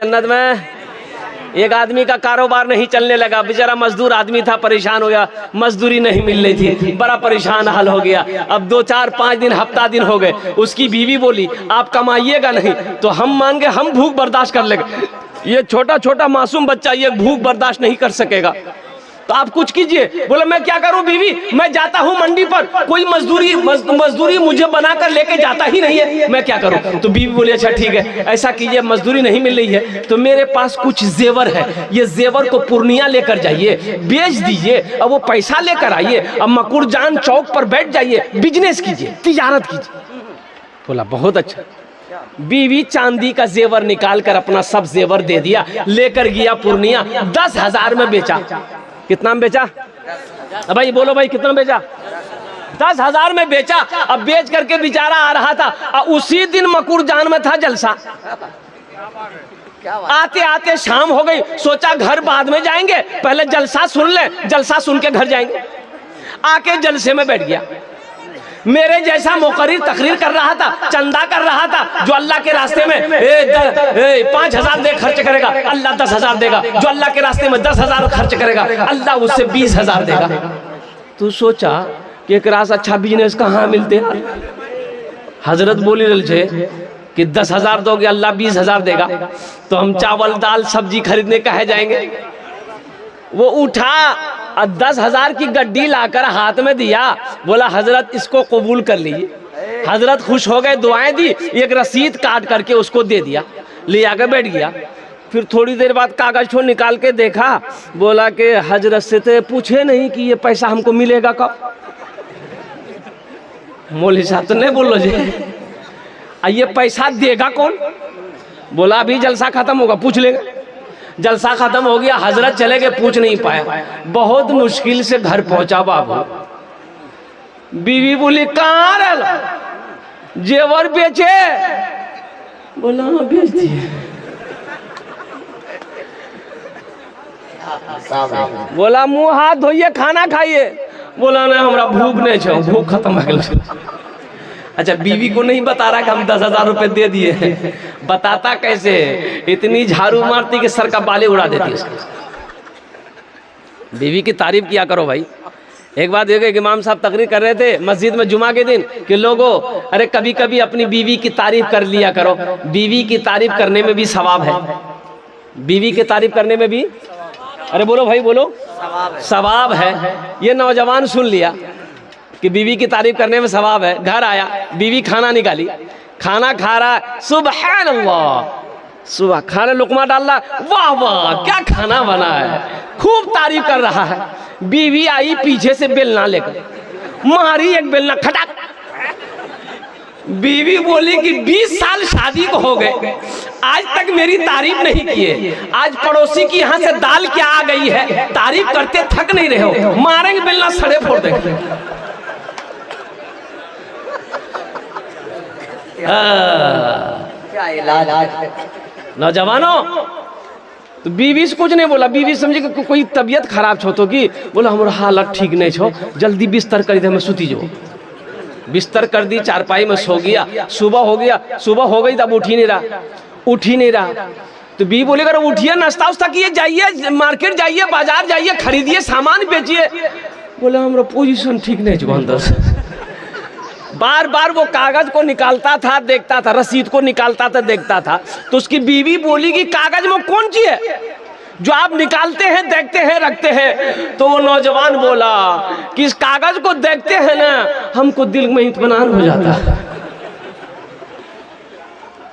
जन्नत में। एक आदमी का कारोबार नहीं चलने लगा, बेचारा मजदूर आदमी था, परेशान हो गया, मजदूरी नहीं मिल रही थी, बड़ा परेशान हाल हो गया। अब 2 4 5 दिन हफ्ता दिन हो गए, उसकी बीवी बोली आप कमाइएगा नहीं तो हम मान के हम भूख बर्दाश्त कर लेंगे। ये छोटा छोटा मासूम बच्चा ये भूख बर्दाश्त नहीं कर सकेगा, तो आप कुछ कीजिए। बोले मैं क्या करूं बीवी, मैं जाता हूं मंडी पर, कोई मजदूरी मुझे बनाकर लेके जाता ही नहीं है, मैं क्या करूं। तो बीवी बोली अच्छा ठीक है, ऐसा कीजिए, मजदूरी नहीं मिल रही है तो मेरे पास कुछ जेवर है, ये जेवर को पूर्णिया लेकर जाइए, बेच दीजिए, अब वो पैसा लेकर आइए, अब मकुरजान चौक पर बैठ जाइए, बिजनेस कीजिए, तिजारत कीजिए। बोला बहुत अच्छा। बीवी चांदी का जेवर निकाल कर अपना सब जेवर दे दिया, लेकर गया पूर्णिया, 10,000 में बेचा। कितना में बेचा भाई, बोलो भाई कितना में बेचा? 10,000 में बेचा। अब बेच करके बेचारा आ रहा था, और उसी दिन मकुरजान में था जलसा। आते आते शाम हो गई, सोचा घर बाद में जाएंगे, पहले जलसा सुन ले, जलसा सुन के घर जाएंगे। आके जलसे में बैठ गया। मेरे जैसा मुकर्रिर तकरीर कर रहा था, चंदा कर रहा था, जो अल्लाह के रास्ते में 5,000 दे खर्च करेगा, अल्लाह 10,000 देगा, जो अल्लाह के रास्ते में 10,000 खर्च करेगा, अल्लाह उससे 20,000 देगा। तू सोचा कि एक रास अच्छा बिजनेस कहाँ मिलते हैं। हजरत बोली रल छे कि 10,000 दोगे अल्लाह 20,000 देगा, तो हम चावल दाल सब्जी खरीदने कहे जाएंगे। वो उठा और 10,000 की गड्डी लाकर हाथ में दिया, बोला हजरत इसको कबूल कर लीजिए। हजरत खुश हो गए, दुआएं दी, एक रसीद काट करके उसको दे दिया, ले आकर बैठ गया। फिर थोड़ी देर बाद कागज को निकाल के देखा, बोला कि हजरत से तो पूछे नहीं कि ये पैसा हमको मिलेगा कब। मौलवी साहब तो नहीं बोलो जी, ये पैसा देगा कौन? बोला अभी जलसा खत्म होगा पूछ लेंगे। जलसा खत्म हो गया, हजरत चले गए, पूछ नहीं पाया। बहुत मुश्किल से घर पहुंचा बाबू। बीवी बोली कहाँ रहा, जेवर बेचे? बोला हाँ बेच दिए। बोला मुंह हाथ धोइए, खाना खाइए। बोला नहीं हमरा भूख नहीं छो, भूख खत्म हो गई। अच्छा बीवी को नहीं बता रहा कि हम 10,000 रुपए दे दिए, बताता कैसे? इतनी झाड़ू मारती कि सर का बाले उड़ा देती उसका। बीवी की तारीफ किया करो भाई। एक बात देखो, एक इमाम साहब तकरीर कर रहे थे मस्जिद में जुमा के दिन कि लोगों अरे कभी कभी अपनी बीवी की तारीफ कर लिया करो, बीवी की तारीफ करने में भी सवाब है। बीवी की तारीफ करने में भी, अरे बोलो भाई बोलो, सवाब है। ये नौजवान सुन लिया कि बीवी की तारीफ करने में सवाब है। घर आया, बीवी खाना निकाली, खाना खा रहा, सुबहान अल्लाह, सुबह खाने लुकमा डाल रहा, वाह वाह क्या खाना बना है, खूब तारीफ कर रहा है। बीवी आई पीछे से बेलना लेकर, मारी एक बेलना खटाक। बीवी बोली कि 20 साल शादी को हो गए, आज तक मेरी तारीफ नहीं किए। आज पड़ोसी की यहाँ से दाल क्या आ गई है, तारीफ करते थक नहीं रहे हो, मारेंगे बेलना सड़े फोड़ देंगे। क्या इलाज नौजवानों। तो बीवी से कुछ नहीं बोला, बीवी समझे कि कोई तबीयत खराब छो तो की। बोला हमारा हालत ठीक नहीं छो, जल्दी बिस्तर कर दे, मैं सुती जो। बिस्तर कर दी, चारपाई में सो गया। सुबह हो गया, सुबह हो गई तब उठ ही नहीं रहा, उठ ही नहीं रहा। तो बीवी बोले अगर उठिए, नाश्ता उस्ता किए, जाइए मार्केट जाइए, बाजार जाइए, खरीदिए, सामान बेचिए। बोला हमारा पोजीशन ठीक नहीं छो अंदर से। बार बार वो कागज को निकालता था, देखता था, रसीद को निकालता था, देखता था। तो उसकी बीवी बोली कि कागज में कौन सी है जो आप निकालते हैं, देखते हैं, रखते हैं? तो वो नौजवान बोला कि इस कागज को देखते हैं ना, हमको दिल में इत्मीनान हो जाता है।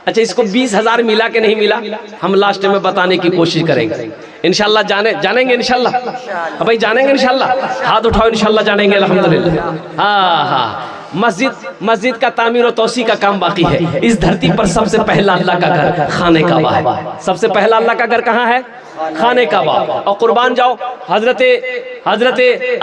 अच्छा इसको 20,000 मिला कि नहीं मिला, हम लास्ट में बताने की कोशिश करेंगे इंशाल्लाह। जानेंगे इंशाल्लाह, भाई जानेंगे इंशाल्लाह, हाथ उठाओ इंशाल्लाह जानेंगे अल्हम्दुलिल्लाह। हाँ हाँ, मस्जिद का तामीर और तौसी का काम बाकी है। इस धरती पर सबसे पहला अल्लाह का घर खाने काबा है। सबसे पहला अल्लाह का घर कहाँ है? खाने काबा। और कुर्बान जाओ, हजरत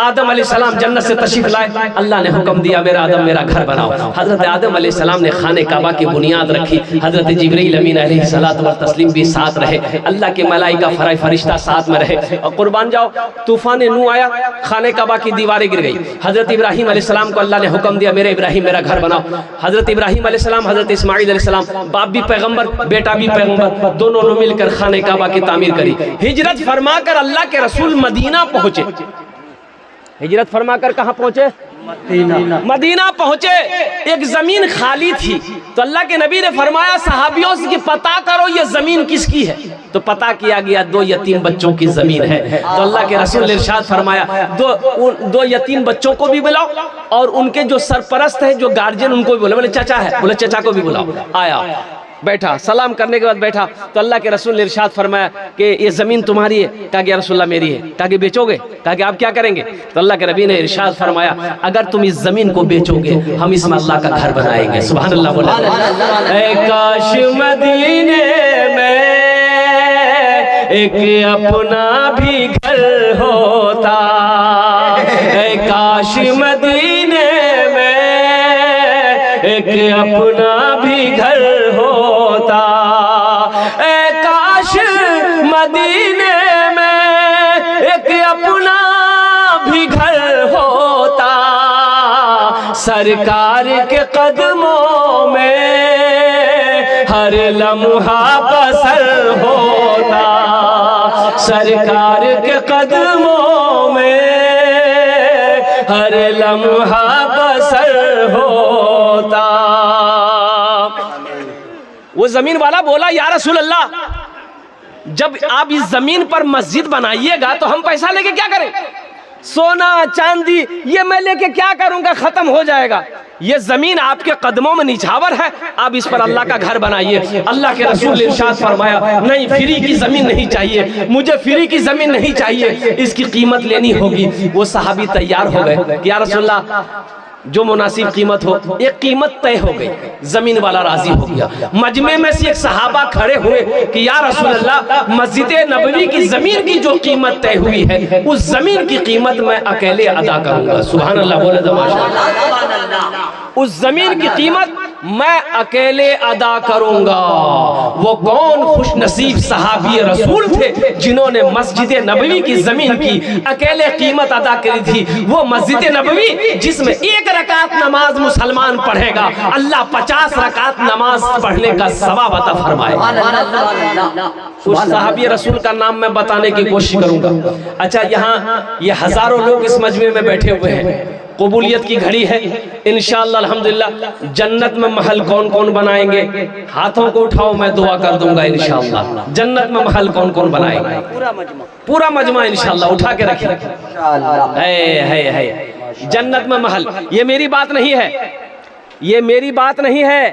आदम अलैहिस्सलाम जन्नत से तशरीफ लाए, अल्लाह ने हुक्म दिया मेरा आदम मेरा घर बनाओ। हजरत आदम अलैहिस्सलाम ने खाने काबा की बुनियाद रखी। हजरत जिब्रील अमीन अलैहिस्सलातु व तस्लीम भी साथ रहे, अल्लाह के मलाइका फरिश्ता साथ में रहे। और कुर्बान जाओ, तूफान नूह आया, खाने काबा की दीवारें गिर गई। हजरत इब्राहिम अलैहिस्सलाम को अल्लाह ने हुक्म दिया मेरे इब्राहिम मेरा घर बनाओ। हजरत इब्राहिम अलैहिस्सलाम, हजरत इस्माइल अलैहिस्सलाम, बाप भी पैगंबर बेटा भी पैगंबर, दोनों ने मिलकर खाने काबा की तामीर करी। हिजरत फरमाकर अल्लाह के रसूल मदीना पहुंचे। हिजरत फरमाकर कहाँ पहुंचे? मदीना पहुंचे। एक जमीन खाली थी तो अल्लाह के नबी ने फरमाया सहाबियों से कि पता करो ये जमीन किसकी है। तो पता किया गया 2 यतीम बच्चों की जमीन है। तो अल्लाह के रसूल ने इरशाद फरमाया दो यतीम बच्चों को भी बुलाओ और उनके जो सरपरस्त है, जो गार्जियन, उनको भी बोले। बोले चाचा है, बोले चाचा को भी बुलाओ। आया, बैठा, सलाम करने के बाद बैठा। तो अल्लाह के रसूल ने इरशाद फरमाया कि ये ज़मीन तुम्हारी है। कहा कि या रसूलल्लाह मेरी है। कहा कि बेचोगे? कहा कि आप क्या करेंगे? तो अल्लाह के नबी ने इरशाद फरमाया अगर तुम इस ज़मीन को बेचोगे हम इसमें अल्लाह का घर बनाएंगे। सुभान अल्लाह। बोला काश मदीने में एक अपना भी घर होता, काश मदीने में एक अपना भी घर होता, काश मदीने में एक अपना भी घर होता, सरकार के कदमों में हर लम्हा बसर होता, सरकार के कदमों में हर लम्हा बसर होता। वो जमीन वाला बोला या रसूल अल्लाह, जब आप इस जमीन पर मस्जिद बनाइएगा तो हम पैसा लेके क्या करें? सोना चांदी ये मैं लेके क्या करूंगा, खत्म हो जाएगा। ये जमीन आपके कदमों में निछावर है, आप इस पर अल्लाह का घर बनाइए। अल्लाह के रसूल ने इरशाद फरमाया नहीं, फ्री की जमीन नहीं चाहिए मुझे, फ्री की जमीन नहीं चाहिए, इसकी कीमत लेनी होगी। वो सहाबी तैयार हो गए कि या रसूलल्लाह जो मुनासिब कीमत हो। एक कीमत तय हो गई, जमीन वाला राजी हो गया। मजमे में से एक सहाबा खड़े हुए कि या रसूल अल्लाह मस्जिद नबवी की जमीन की जो कीमत तय हुई है उस जमीन की कीमत मैं अकेले अदा करूंगा। सुभान अल्लाह। बोले तो माशाअल्लाह। उस जमीन की कीमत मैं अकेले अदा करूंगा। वो कौन खुश नसीब सहाबी रसूल थे जिन्होंने मस्जिद नबवी की जमीन की अकेले कीमत अदा करी थी। वो मस्जिद नबवी जिसमें 1 रकात नमाज मुसलमान पढ़ेगा, अल्लाह 50 रकात नमाज पढ़ने का सवाब अता फरमाए। उस सहाबी रसूल का नाम मैं बताने की कोशिश करूंगा। अच्छा, यहाँ ये हजारों लोग इस मजमे में बैठे हुए हैं, कबूलियत की घड़ी है। इंशाअल्लाह अल्हम्दुलिल्लाह जन्नत में महल कौन कौन बनाएंगे, हाथों को उठाओ, मैं दुआ कर दूंगा इंशाअल्लाह। जन्नत में महल कौन कौन बनाएंगे? पूरा मजमा इंशाअल्लाह उठा के रखिए। है जन्नत में महल। ये मेरी बात नहीं है, ये मेरी बात नहीं है,